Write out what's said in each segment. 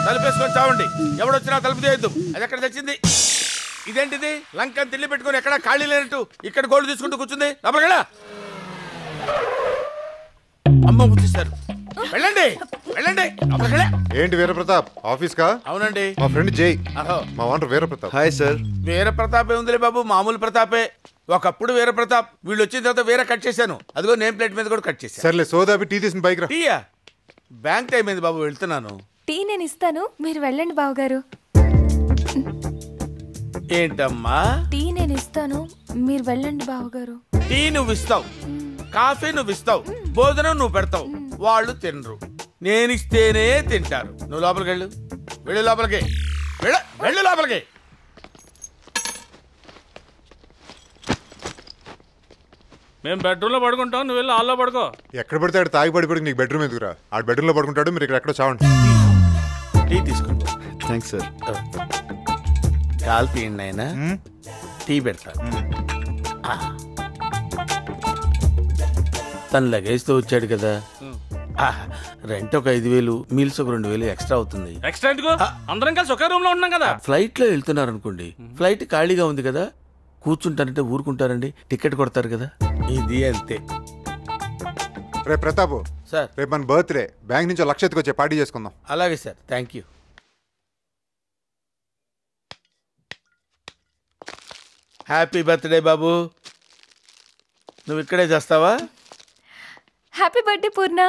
తలుపేసుకొని చావండి. ఎవడొచ్చినా తలుపు తీయద్దు. అది ఎక్కడ తెచ్చింది? ఇదేంటిది? లంకని తిల్లి పెట్టుకుని ఎక్కడ ఖాళీ లేనట్టు ఇక్కడ గోల్డ్ తీసుకుంటూ కూర్చుంది. లోపలికెళ్ళా. అమ్మ ముచ్చేశారు. వెళ్ళండి వెళ్ళండి. ఏంటి వీరప్రతాప్ ఆఫీస్ కా? అవునండి. మా ఫ్రెండ్ జై, మా ఓనర్ వీరప్రతాప్. Hi sir. వీరప్రతాపే ఉందిలే బాబు, మామూలు ప్రతాపే. ఒకప్పుడు వీరప్రతాప్, వీళ్ళు వచ్చిన తర్వాత వేరే కట్ చేశాను. అదిగో నేమ్ ప్లేట్ మీద కూడా కట్ చేశాను. సర్లే సోదాపి టీ తీసిన బైక్ రా. టీయా? బ్యాంక్ టైం అయింది బాబు, వెళ్తున్నాను. టీ నేను ఇస్తాను, మీరు వెళ్ళండి బావగారు. ఏంటమ్మా? టీ నేను ఇస్తాను, మీరు వెళ్ళండి బావగారు. టీ నువ్వు ఇస్తావు, కాఫీ నువ్వు ఇస్తావు, భోజనం నువ్వు పెడతావు, వాళ్ళు తినరు. నేనిస్తేనే తింటారు. నువ్వు లోపలికి వెళ్ళు. వెళ్ళు లోపలికి. వెళ్ళు లోపలికి. మేము బెడ్రూమ్ లో పడుకుంటాం, నువ్వు వెళ్ళి హాల్లో పడుకో. ఎక్కడ పడితే ఆడు తాగి పడిపోయి నీకు బెడ్రూమ్ ఎందుకురా? ఆ బెడ్రూమ్ లో పడుకుంటాడు, మీరు ఇక్కడ ఎక్కడో చావండి. టీ తీసుకోండి. Thanks sir. కాల్ తీయండి ఆయన, టీ పెడతాను. తను లగేజ్తో వచ్చాడు కదా, రెంట్ ఒక 5,000, మీల్స్ ఒక 2,000 ఎక్స్ట్రా అవుతుంది. ఎక్స్ట్రా ఎందుకు? అందరం కలిసి ఒకే రూమ్ లో ఉన్నాం కదా. ఫ్లైట్ లో వెళ్తున్నారు అనుకోండి, ఫ్లైట్ ఖాళీగా ఉంది కదా, కూర్చుంటారంటే ఊరుకుంటారండి, టికెట్ కొడతారు కదా, ఇది అంతే. రే ప్రతాప్ సార్, రేపు మన బర్త్డే, బ్యాంక్ నుంచి 1,00,000 ఎత్తుకొచ్చే పార్టీ చేసుకుందాం. అలాగే sir, thank you. Happy birthday బాబు. నువ్వు ఇక్కడే చేస్తావా? Happy birthday Purna.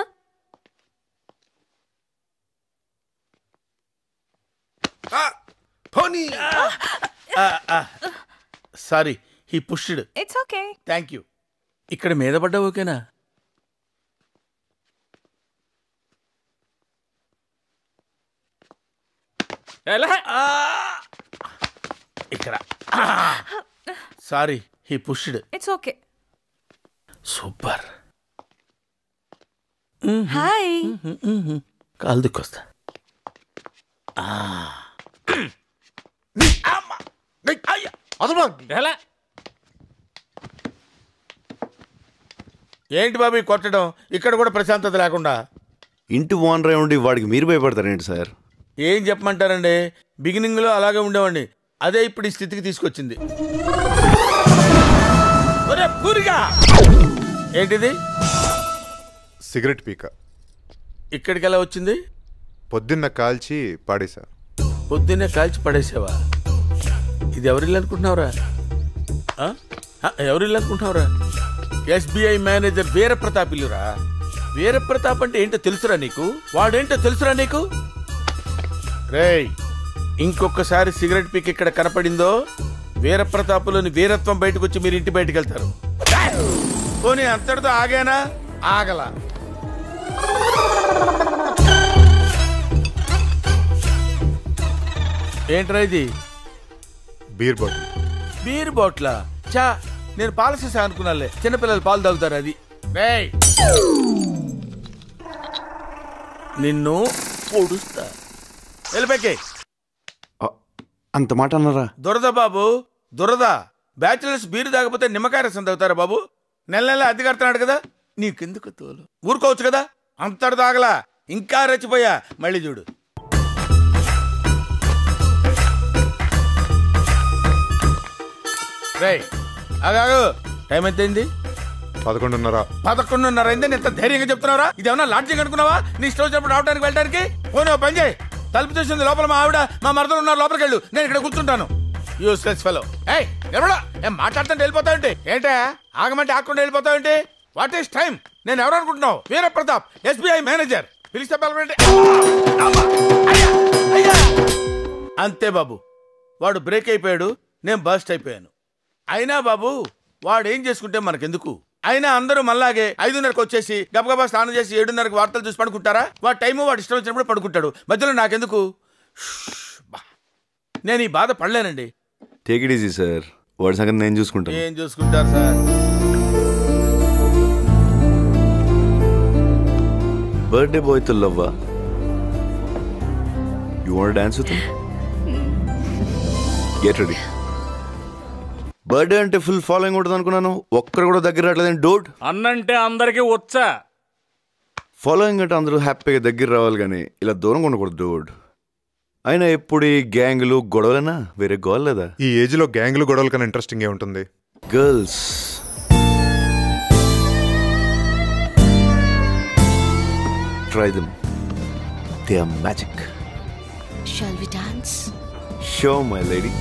Sorry, he pushed. It's okay. Thank you. ఇక్కడ మీద పడ్డా ఓకేనా? ఇక్కడ sorry, he pushed. It's okay. Super. Hi. కాలు దిక్కొస్తా. ఏంటి బాబు కొట్టడం? ఇక్కడ కూడా ప్రశాంతత లేకుండా. ఇంటి ఓనర్ ఉండి వాడికి మీరు భయపడతారేంటి సార్? ఏం చెప్పమంటారండి, బిగినింగ్ లో అలాగే ఉండేవాడిని, అదే ఇప్పుడు ఈ స్థితికి తీసుకొచ్చింది. ఏంటిది? సిగరెట్ పీక. ఇక్కడికి ఎలా వచ్చింది? పొద్దున్న కాల్చి పాడేసా. పొద్దున్నే కాల్చి పడేసావా? ఇది ఎవరిల్లు అనుకుంటున్నావురా? ఎవరిల్లు అనుకుంటున్నావురా? SBI మేనేజర్ వీరప్రతాప్ ఇల్లురా. వీరప్రతాప్ అంటే ఏంటో తెలుసురా నీకు? వాడేంటో తెలుసురా నీకు? రేయ్, ఇంకొకసారి సిగరెట్ పీక్ ఇక్కడ కనపడిందో వీరప్రతాపులోని వీరత్వం బయటకు వచ్చి మీరు ఇంటి బయటకు వెళ్తారు. పోనీ అంతటితో ఆగానా? ఆగలా. ఏంట్రా ఇది? Beer bottle. బీర్ బాటిలా? చా, నేను పాల సీసా అనుకున్నాలే, చిన్నపిల్లలు పాలు తాగుతారు అది. రేయ్, నిన్ను పొడుస్తా. వెళ్ళిపోయి. అంత మాట అన్నారా? దురద బాబు, దురద. బ్యాచులర్స్ బీరు తాగకపోతే నిమ్మకాయ రసం తాగుతారా బాబు? నెల నెల అద్దె కడుతున్నాడు కదా, నీకెందుకు తోలు? ఊరుకోవచ్చు కదా. అంతటి తాగలా, ఇంకా రెచ్చిపోయా. మళ్ళీ చూడు. రేయ్ ఆగాగు, టైం ఎంతైంది? 11:30. 11:30 అయింది. ఎంత ధైర్యంగా చెప్తున్నారా? ఇదేమన్నా లాడ్జింగ్ అనుకున్నావా? నీ ఇష్టం వచ్చినప్పుడు రావడానికి వెళ్ళడానికి? పోనీ ఓ పని చేయి, తలుపు తీసింది లోపల మా ఆవిడ మా మరదలు ఉన్నారు, లోపలికి వెళ్ళు, నేను ఇక్కడ కూర్చుంటాను. Useless fellow. ఏయ్ ఎవడా ఏం మాట్లాడుతుంటే వెళ్ళిపోతావేంటి? ఏంటే ఆగమంటే ఆగకుండా వెళ్ళిపోతావేంటి? What is time? నేను ఎవరు అనుకుంటున్నావు? Veera Pratap, SBI manager. పిలిస్తే అంతే బాబు. వాడు బ్రేక్ అయిపోయాడు, నేను బస్ట్ అయిపోయాను. అయినా బాబు వాడు ఏం చేసుకుంటే మనకెందుకు? అయినా అందరూ మళ్ళాగే 5:30కి వచ్చేసి గబగబా స్నానం చేసి 7:30కి వార్తలు చూసి పడుకుంటారా? వాడి టైము వాడు ఇష్టం వచ్చినప్పుడు పడుకుంటాడు, మధ్యలో నాకెందుకు? నేను ఈ బాధ పడలేనండి. టేక్ ఇట్ ఈజీ సార్, వాడి సంగతి నేను చూసుకుంటాను. ఏం చూసుకుంటారు సార్? బర్త్డే బాయ్ తో లవ్వా? You want dance with him? Get ready. Birthday అంటే ఫుల్ ఫాలోయింగ్ ఉంటుంది అనుకున్నాను, ఒక్కరు కూడా దగ్గర రావట్లేదని. డోట్ అన్నంటే అందరికీ వచ్చా. ఫాలోయింగ్ అంటే అందరూ హ్యాపీగా దగ్గర రావాలి కానీ ఇలా దూరంగా ఉండకూడదు. డోడ్ అయినా ఎప్పుడు ఈ గ్యాంగులు గొడవలేనా వేరే గోల్ లేదా? ఈ ఏజ్ లో గ్యాంగ్లు గొడవల కన్నా ఇంట్రెస్టింగ్ ఏ ఉంటుంది. Girls try them. They are magic. Shall we dance? Sure, my lady.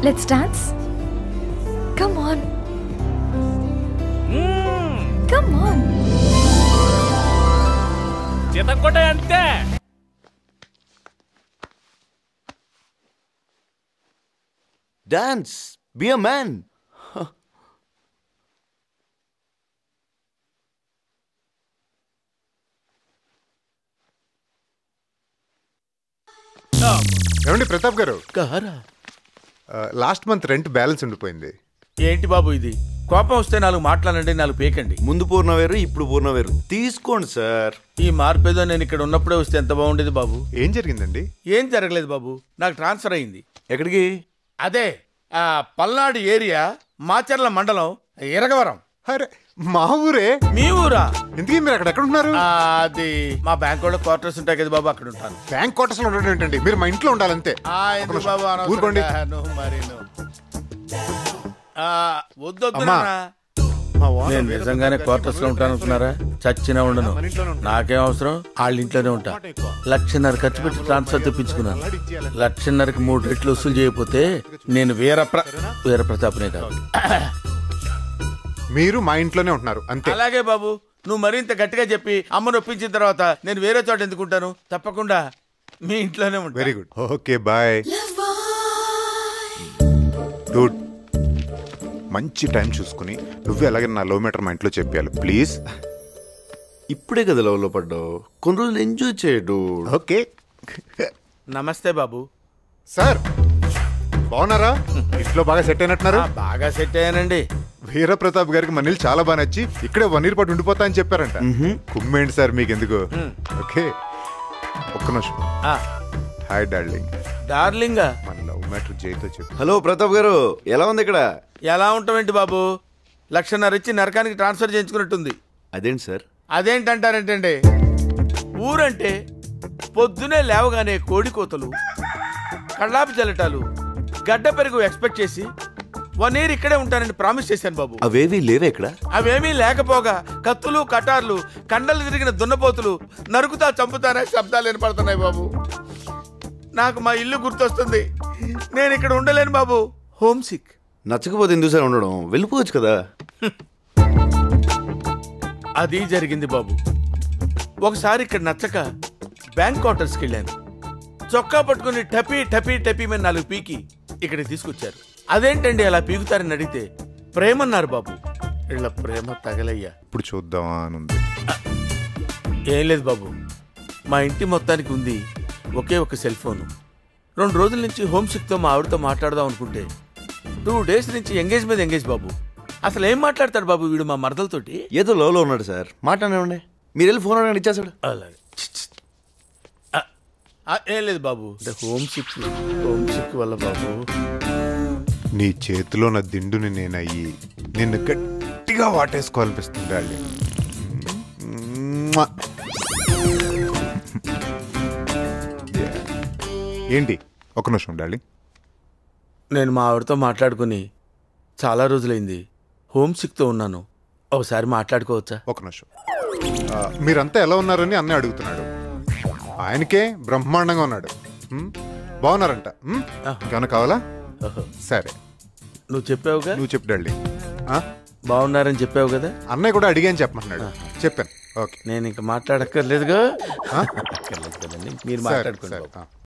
Let's dance. Come on. Come on. చితక్కొట్టే అంతే. Dance. Be a man. ఏమండి ప్రతాప్ గారు, గారా లాస్ట్ మంత్ రెంట్ బ్యాలెన్స్ ఉండిపోయింది. ఏంటి బాబు ఇది? కోపం వస్తే 4 మాట్లాడండి, 4 పేకండి. ముందు పూర్ణ వేరు, ఇప్పుడు పూర్ణ వేరు. తీసుకోండి సార్. ఈ మార్పేదో నేను ఇక్కడ ఉన్నప్పుడే వస్తే ఎంత బాగుండేది బాబు. ఏం జరిగిందండి? ఏం జరగలేదు బాబు, నాకు ట్రాన్స్ఫర్ అయింది. ఎక్కడికి? అదే పల్నాడు ఏరియా, మాచర్ల మండలం, ఇరగవరం. అరే మా ఊరే. మీ ఊరా? ఎందుకు మీరు అక్కడ ఎక్కడ ఉన్నారు? అది మా బ్యాంక్ వాళ్ళ క్వార్టర్స్ ఉంటాయి కదా బాబు, అక్కడ ఉంటాను. బ్యాంక్ క్వార్టర్స్ లో ఉండడం ఏంటండి? మీరు మా ఇంట్లో ఉండాలంతే. ఎందుకు బాబు ఊరుకోండి. వద్దొద్దు. నేను నిజంగానే క్వార్టర్స్ లో ఉంటాను అనుకున్నారా? చచ్చినా ఉండను. నాకేం అవసరం, వాళ్ళ ఇంట్లోనే ఉంటా. 1,50,000 ఖర్చు పెట్టి ట్రాన్స్ఫర్ తెప్పించుకున్నాను. 1,50,000కి 3 రెట్లు వసూలు చేయకపోతే నేను వీర ప్రతాప్నే కాదు. మీరు మా ఇంట్లోనే ఉంటున్నారు అంతే. అలాగే బాబు, నువ్వు మరింత గట్టిగా చెప్పి అమ్మను ఒప్పించిన తర్వాత నేను వేరే చోట ఎందుకుంటాను. తప్పకుండా మీ ఇంట్లోనే ఉంటాను. Very good. Okay bye. Dude, మంచి టైం చూసుకుని నువ్వు ఎలాగే నా లో మీటర్ మా ఇంట్లో చెప్పాలి ప్లీజ్. ఇప్పుడే కదా లవ్లో పడ్డావు, కొన్ని రోజులు ఎంజాయ్ చేయడు. ఓకే. నమస్తే బాబు. సార్ బాగున్నారా? ఇంట్లో బాగా సెట్ అయినట్టున్నారు. బాగా సెట్ అయ్యానండి. వీర ప్రతాప్ గారికి మనీళ్ళు చాలా బాగా నచ్చి ఇక్కడే 1 year పాటు ఉండిపోతా అని చెప్పారంట. కుమ్మేంటి సార్ మీకు ఎందుకు. ఓకే ఒక్క నిమిషం. Hi darling. డార్లింగా? మన లవ్ మ్యాటర్ జైతో చెప్పు. హలో ప్రతాప్ గారు, ఎలా ఉంది ఇక్కడ? ఎలా ఉంటామేంటి బాబు, 1,50,000 ఇచ్చి నరకానికి ట్రాన్స్ఫర్ చేయించుకున్నట్టుంది. అదేంటి సార్? అదేంటంటారేంటండి? ఊరంటే పొద్దునే లేవగానే కోడి కోతలు, కళ్ళాపి జల్లటాలు, గడ్డ పెరుగు ఎక్స్పెక్ట్ చేసి 1 year ఇక్కడే ఉంటానని ప్రామిస్ చేశాను బాబు. అవేవి లేవే ఇక్కడ? అవేమీ లేకపోగా కత్తులు, కటార్లు, కండలు తిరిగిన దున్నపోతులు, నరుకుతా చంపుతానే శబ్దాలు వినపడుతున్నాయి బాబు. నాకు మా ఇల్లు గుర్తొస్తుంది. నేను ఇక్కడ ఉండలేను బాబు, హోమ్ సిక్. నచ్చకపోతే ఎందుకు సార్ ఉండడం, వెళ్ళిపోవచ్చు కదా. అది జరిగింది బాబు. ఒకసారి ఇక్కడ నచ్చక బ్యాంక్ క్వార్టర్స్కి వెళ్ళాను. చొక్కా పట్టుకుని టపీ టపీ టపీ మీద 4 పీకి ఇక్కడికి తీసుకొచ్చారు. అదేంటండి అలా పీకుతారని అడిగితే ప్రేమన్నారు బాబు. వీళ్ళ ప్రేమ తగలయ్యా. ఇప్పుడు చూద్దామా అని ఉంది. ఏం లేదు బాబు, మా ఇంటి మొత్తానికి ఉంది ఒకే ఒక సెల్ ఫోను. 2 రోజుల నుంచి హోమ్ సిక్తో మా ఆవిడతో మాట్లాడదాం అనుకుంటే 2 days నుంచి ఎంగేజ్ మీద ఎంగేజ్ బాబు. అసలు ఏం మాట్లాడతాడు బాబు వీడు మా మరదలతోటి? ఏదో లోలో ఉన్నాడు సార్, మాట్లాడండి. మీరు వెళ్ళి ఫోన్ అడగండి, ఇచ్చేసాడు. అలాగే. ఏం లేదు బాబు, హోమ్ సిక్ వల్ల బాబు. నీ చేతిలో నా దిండుని నేనయ్యి నిన్ను గట్టిగా వాటేసుకోవాలనిపిస్తుంది డార్లింగ్. ఏంటి ఒక నిమిషం డార్లింగ్. నేను మా ఆవిడతో మాట్లాడుకుని చాలా రోజులైంది. హోమ్ సిక్తో ఉన్నాను. ఒకసారి మాట్లాడుకోవచ్చా? ఒక నిమిషం. మీరంతా ఎలా ఉన్నారని అన్నయ్య అడుగుతున్నాడు. ఆయనకే బ్రహ్మాండంగా ఉన్నాడు. బాగున్నారంట. ఇంకేమన్నా కావాలా? సరే నువ్వు చెప్పావుగా. నువ్వు చెప్పు డార్లింగ్. బాగున్నారని చెప్పావు కదా. అన్నయ్య కూడా అడిగాని చెప్పమంటున్నాడు. చెప్పాను. ఓకే నేను ఇంకా మాట్లాడక్కర్లేదుగా. మీరు మాట్లాడుకోండి.